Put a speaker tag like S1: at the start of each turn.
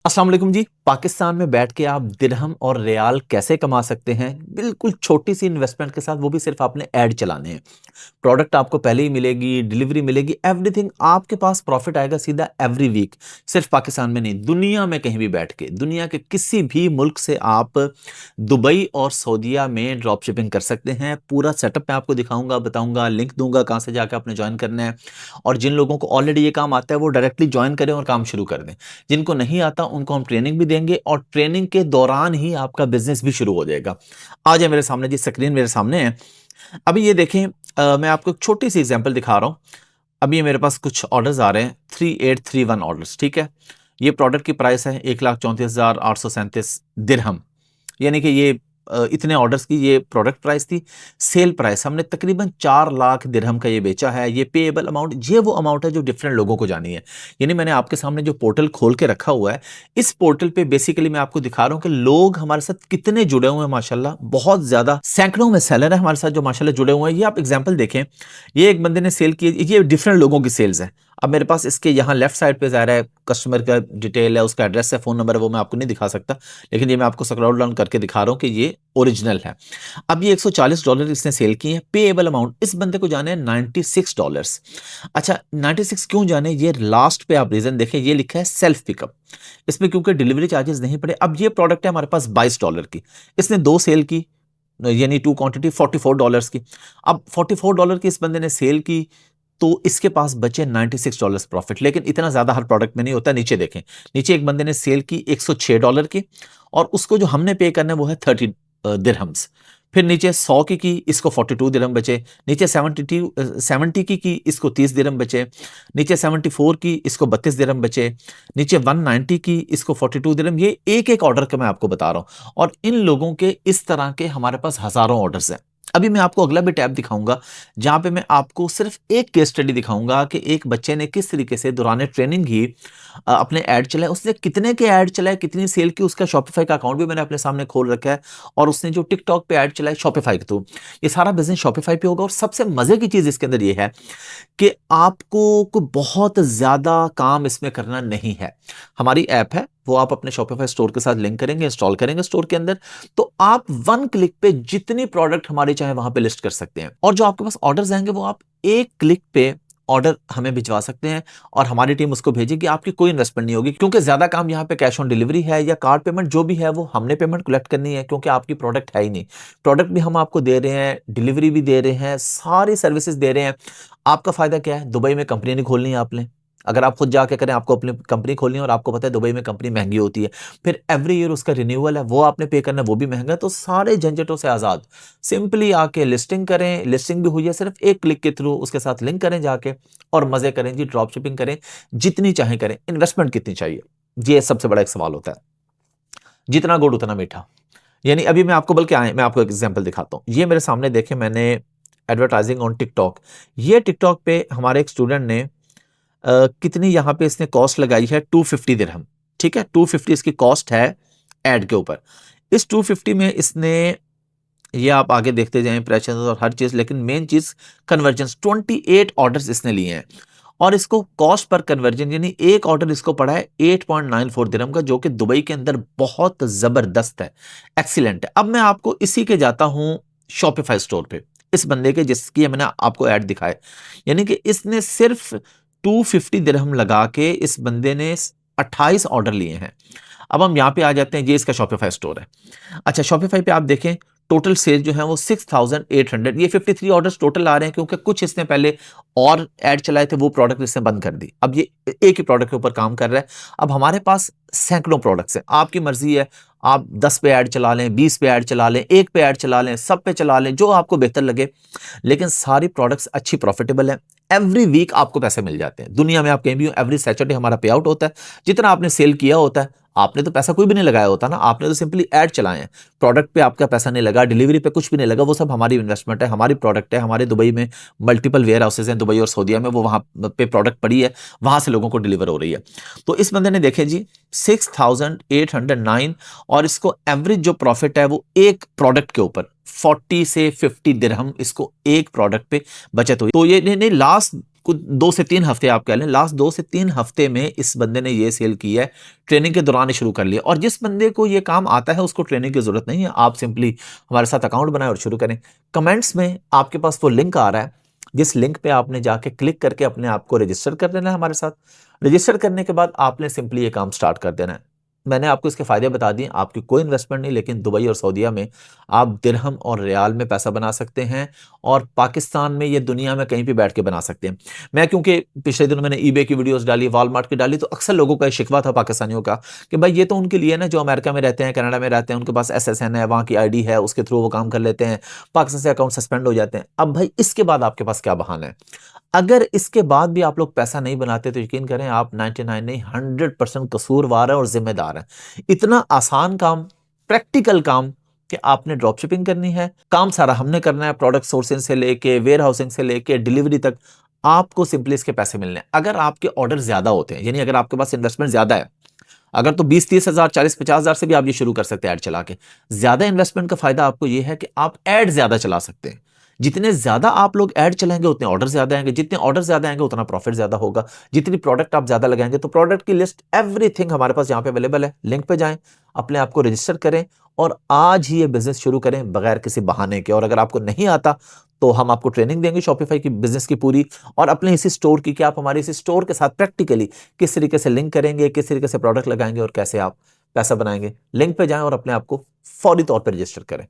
S1: अस्सलाम वालेकुम जी। पाकिस्तान में बैठ के आप दिरहम और रियाल कैसे कमा सकते हैं बिल्कुल छोटी सी इन्वेस्टमेंट के साथ, वो भी सिर्फ आपने ऐड चलाने हैं। प्रोडक्ट आपको पहले ही मिलेगी, डिलीवरी मिलेगी, एवरीथिंग आपके पास प्रॉफिट आएगा सीधा एवरी वीक। सिर्फ पाकिस्तान में नहीं, दुनिया में कहीं भी बैठ के, दुनिया के किसी भी मुल्क से आप दुबई और सऊदीया में ड्रॉप शिपिंग कर सकते हैं। पूरा सेटअप मैं आपको दिखाऊंगा, बताऊंगा, लिंक दूंगा कहाँ से जाकर आपने ज्वाइन करना है। और जिन लोगों को ऑलरेडी ये काम आता है वो डायरेक्टली ज्वाइन करें और काम शुरू कर दें। जिनको नहीं आता उनको हम ट्रेनिंग भी देंगे और ट्रेनिंग के दौरान ही आपका बिजनेस भी शुरू हो जाएगा। आ जाए मेरे सामने जी, स्क्रीन मेरे सामने है। अभी ये देखें, मैं आपको एक छोटी सी एग्जांपल दिखा रहा हूँ। अभी ये मेरे पास कुछ ऑर्डर्स आ रहे हैं, 3831 ऑर्डर्स, ठीक है। ये प्रोडक्ट की प्राइस है 1,34,837 दिरहम, यानी कि ये इतने ऑर्डर्स की ये प्रोडक्ट प्राइस थी। सेल प्राइस हमने तकरीबन 4 लाख दिरहम का ये बेचा है। ये पेएबल अमाउंट, ये वो अमाउंट है जो डिफरेंट लोगों को जानी है। यानी मैंने आपके सामने जो पोर्टल खोल के रखा हुआ है, इस पोर्टल पे बेसिकली मैं आपको दिखा रहा हूं कि लोग हमारे साथ कितने जुड़े हुए हैं। माशाल्लाह बहुत ज्यादा, सैकड़ों में सेलर है हमारे साथ जो माशाल्लाह जुड़े हुए हैं। ये आप एग्जाम्पल देखें, ये एक बंदे ने सेल की, ये डिफरेंट लोगों की सेल्स है। अब मेरे पास इसके यहाँ लेफ्ट साइड पे जा रहा है, कस्टमर का डिटेल है, उसका एड्रेस है, फोन नंबर है, वो मैं आपको नहीं दिखा सकता, लेकिन ये मैं आपको स्क्रॉल डाउन करके दिखा रहा हूं कि ये ओरिजिनल है। अब ये $140 इसने सेल किए हैं। पेएबल अमाउंट इस बंदे को जाने हैं $96। अच्छा, 96 क्यों जाने, ये लास्ट पे आप रीजन देखें, ये लिखा है सेल्फ पिकअप। इसमें क्योंकि डिलीवरी चार्जेस नहीं पड़े। अब ये प्रोडक्ट है हमारे पास $22 की, इसने 2 सेल की, यानी 2 क्वांटिटी $44 की। अब $44 की इस बंदे ने सेल की, तो इसके पास बचे $96 प्रॉफिट। लेकिन इतना ज्यादा हर प्रोडक्ट में नहीं होता। नीचे देखें, नीचे एक बंदे ने सेल की $106 की, और उसको जो हमने पे करना है वो है 30 दिरहम्स। फिर नीचे 100 की इसको 42 दिरहम बचे। नीचे 70 की इसको 30 दिरहम बचे। नीचे 74 की इसको 32 दिरहम बचे। नीचे 190 की इसको 42 दिरहम। ये एक एक ऑर्डर का मैं आपको बता रहा हूं, और इन लोगों के इस तरह के हमारे पास हजारों ऑर्डर्स हैं। अभी मैं आपको अगला भी टैब दिखाऊंगा, जहां पे मैं आपको सिर्फ एक केस स्टडी दिखाऊंगा कि एक बच्चे ने किस तरीके से दौरान ट्रेनिंग ही अपने ऐड चलाए, उसने कितने के ऐड चलाए, कितनी सेल की। उसका शॉपिफाई का अकाउंट भी मैंने अपने सामने खोल रखा है, और उसने जो टिकटॉक पे ऐड चलाए शॉपिफाई के थ्रू, ये सारा बिजनेस शॉपिफाई पे होगा। और सबसे मजे की चीज इसके अंदर ये है कि आपको को बहुत ज्यादा काम इसमें करना नहीं है। हमारी ऐप है, वो आप अपने शॉपिफाई स्टोर के साथ लिंक करेंगे, इंस्टॉल करेंगे स्टोर के अंदर, तो आप 1 क्लिक पे जितनी प्रोडक्ट हमारी चाहे वहां पे लिस्ट कर सकते हैं। और जो आपके पास ऑर्डर्स आएंगे वो आप 1 क्लिक पे ऑर्डर हमें भिजवा सकते हैं, और हमारी टीम उसको भेजेगी। आपकी कोई इन्वेस्टमेंट नहीं होगी, क्योंकि ज्यादा काम यहाँ पे कैश ऑन डिलीवरी है या कार्ड पेमेंट जो भी है वो हमने पेमेंट कलेक्ट करनी है, क्योंकि आपकी प्रोडक्ट है ही नहीं। प्रोडक्ट भी हम आपको दे रहे हैं, डिलीवरी भी दे रहे हैं, सारी सर्विसेज दे रहे हैं। आपका फायदा क्या है, दुबई में कंपनी नहीं खोलनी है आपने। अगर आप खुद जाके करें, आपको अपनी कंपनी खोलनी है, और आपको पता है दुबई में कंपनी महंगी होती है, फिर एवरी ईयर उसका रिन्यूअल है, वो आपने पे करना है, वो भी महंगा है। तो सारे झंझटों से आजाद, सिंपली आके लिस्टिंग करें। लिस्टिंग भी हुई है सिर्फ 1 क्लिक के थ्रू, उसके साथ लिंक करें जाके, और मजे करें जी, ड्रॉप शिपिंग करें, जितनी चाहे करें। इन्वेस्टमेंट कितनी चाहिए, ये सबसे बड़ा एक सवाल होता है। जितना गुड़ उतना मीठा। यानी अभी मैं आपको, बल्कि आए मैं आपको एक एग्जांपल दिखाता हूं। ये मेरे सामने देखें, मैंने एडवर्टाइजिंग ऑन टिकटॉक, ये टिकटॉक पे हमारे एक स्टूडेंट ने कितनी यहाँ पे इसने कॉस्ट लगाई है, 250 दिरहम। ठीक है, 250 इसकी कॉस्ट है एड के ऊपर। इस 250 में इसने, ये आप आगे देखते जाएं, इंप्रेशन और हर चीज, लेकिन मेन चीज कन्वर्जन, 28 ऑर्डर्स इसने लिए हैं, और इसको कॉस्ट पर कन्वर्जन, यानी एक ऑर्डर इसको पड़ा है 8.94 दिरहम का, जो कि दुबई के अंदर बहुत जबरदस्त है, एक्सीलेंट है। अब मैं आपको इसी के जाता हूं शॉपिफाई स्टोर पे, इस बंदे के जिसकी मैंने आपको ऐड दिखाए, यानी कि इसने सिर्फ 250 दिरहम लगा के इस बंदे ने 28 ऑर्डर लिए हैं। अब हम यहां पे आ जाते हैं, ये इसका शॉपिफाई स्टोर है। अच्छा, शॉपिफाई पे आप देखें, टोटल सेल जो है वो 6800, ये 53 ऑर्डर्स टोटल आ रहे हैं, क्योंकि कुछ इसने पहले और ऐड चलाए थे, वो प्रोडक्ट इसने बंद कर दी। अब ये एक ही प्रोडक्ट के ऊपर काम कर रहा है। अब हमारे पास सैकड़ों प्रोडक्ट्स हैं, आपकी मर्जी है, आप 10 पे ऐड चला लें, 20 पे ऐड चला लें, 1 पे ऐड चला लें, सब पे चला लें, जो आपको बेहतर लगे। लेकिन सारी प्रोडक्ट्स अच्छी प्रॉफिटेबल है। एवरी वीक आपको पैसे मिल जाते हैं। दुनिया में आप कहीं भी हो, एवरी सैटरडे हमारा पे आउट होता है। जितना आपने सेल किया होता है, आपने तो पैसा कोई भी नहीं लगाया होता ना, आपने तो सिंपली ऐड चलाए हैं। प्रोडक्ट पे आपका पैसा नहीं लगा, डिलीवरी पे कुछ भी नहीं लगा, वो सब हमारी इन्वेस्टमेंट है, हमारी प्रोडक्ट है। हमारे दुबई में मल्टीपल वेयर हाउसेज हैं, दुबई और सऊदीया में, वो वहां पे प्रोडक्ट पड़ी है, वहां से लोगों को डिलीवर हो रही है। तो इस बंदे ने देखे जी 6809, और इसको एवरेज जो प्रॉफिट है वो एक प्रोडक्ट के ऊपर 40 से 50 दिरहम इसको एक प्रोडक्ट पे बचत हुई। तो ये नहीं, लास्ट कुछ 2 से 3 हफ्ते आप कह लें, लास्ट 2 से 3 हफ्ते में इस बंदे ने ये सेल की है, ट्रेनिंग के दौरान ही शुरू कर लिया। और जिस बंदे को ये काम आता है उसको ट्रेनिंग की ज़रूरत नहीं है, आप सिंपली हमारे साथ अकाउंट बनाएँ और शुरू करें। कमेंट्स में आपके पास वो लिंक आ रहा है, जिस लिंक पे आपने जाके क्लिक करके अपने आप को रजिस्टर कर देना है हमारे साथ। रजिस्टर करने के बाद आपने सिंपली ये काम स्टार्ट कर देना है। मैंने आपको इसके फ़ायदे बता दिए, आपकी कोई इन्वेस्टमेंट नहीं, लेकिन दुबई और सऊदीया में आप दिरहम और रियाल में पैसा बना सकते हैं और पाकिस्तान में, ये दुनिया में कहीं भी बैठ के बना सकते हैं। मैं क्योंकि पिछले दिनों मैंने ईबे की वीडियोस डाली, वॉलमार्ट की डाली, तो अक्सर लोगों का ये शिकवा था पाकिस्तानियों का कि भाई ये तो उनके लिए ना जो अमेरिका में रहते हैं, कनाडा में रहते हैं, उनके पास एसएसएन है, वहाँ की आईडी है, उसके थ्रू वो काम कर लेते हैं, पाकिस्तान से अकाउंट सस्पेंड हो जाते हैं। अब भाई इसके बाद आपके पास क्या बहाना है? अगर इसके बाद भी आप लोग पैसा नहीं बनाते तो यकीन करें आप 99 नहीं 100% कसूरवार हैं और जिम्मेदार हैं। इतना आसान काम, प्रैक्टिकल काम कि आपने ड्रॉप शिपिंग करनी है, काम सारा हमने करना है, प्रोडक्ट सोर्सिंग से लेके वेयर हाउसिंग से लेके डिलीवरी तक, आपको सिंपली इसके पैसे मिलने हैं। अगर आपके ऑर्डर ज्यादा होते हैं, यानी अगर आपके पास इन्वेस्टमेंट ज्यादा है, अगर तो 20-30 हजार, 40-50 हजार से भी आप ये शुरू कर सकते हैं ऐड चला के। ज्यादा इन्वेस्टमेंट का फायदा आपको ये है कि आप ऐड ज्यादा चला सकते हैं। जितने ज्यादा आप लोग ऐड चलाएंगे उतने ऑर्डर ज्यादा आएंगे, जितने ऑर्डर ज्यादा आएंगे उतना प्रॉफिट ज्यादा होगा। जितनी प्रोडक्ट आप ज्यादा लगाएंगे, तो प्रोडक्ट की लिस्ट एवरीथिंग हमारे पास यहाँ पे अवेलेबल है। लिंक पे जाएं, अपने आप को रजिस्टर करें और आज ही ये बिजनेस शुरू करें बगैर किसी बहाने के। और अगर आपको नहीं आता तो हम आपको ट्रेनिंग देंगे शॉपिफाई की बिजनेस की पूरी, और अपने इसी स्टोर की, कि आप हमारे इसी स्टोर के साथ प्रैक्टिकली किस तरीके से लिंक करेंगे, किस तरीके से प्रोडक्ट लगाएंगे और कैसे आप पैसा बनाएंगे। लिंक पे जाएं और अपने आप को फौरी तौर पर रजिस्टर करें।